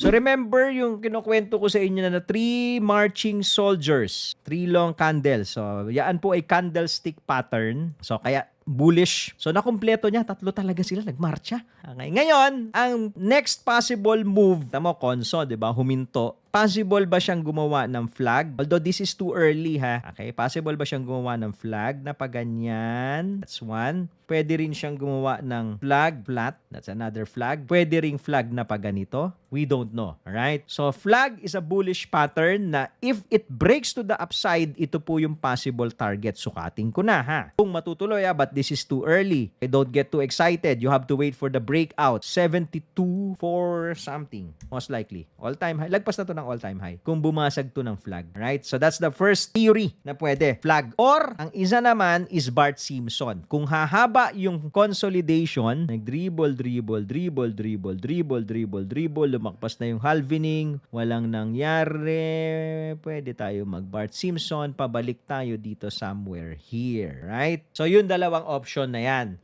So remember yung kinukwento ko sa inyo na 3 marching soldiers, 3 long candles. So yan po ay candlestick pattern. So kaya bullish. So nakumpleto niya, 3 talaga sila nagmarcha. Okay. Ngayon, ang next possible move, tamo Konso, 'di ba? Huminto. Possible ba siyang gumawa ng flag? Although this is too early ha. Okay, possible ba siyang gumawa ng flag na paganyan? That's one. Pwede rin siyang gumawa ng flag flat. That's another flag. Pwede ring flag na paganito. We don't know. Alright? So flag is a bullish pattern na if it breaks to the upside, ito po yung possible target. Sukatin ko na ha. Kung matutuloy but this is too early. Don't get too excited. You have to wait for the breakout. 72 for something. Most likely. All-time high. Lagpas na to ng all-time high. Kung bumasag to ng flag. Right? So that's the first theory na pwede. Flag. Or, ang isa naman is Bart Simpson. Kung hahaba yung consolidation, nag-dribble, lumakpas na yung halvening, walang nangyari, pwede tayo mag-Bart Simpson, pabalik tayo dito somewhere here. Right? So, yun dalawang option na yan.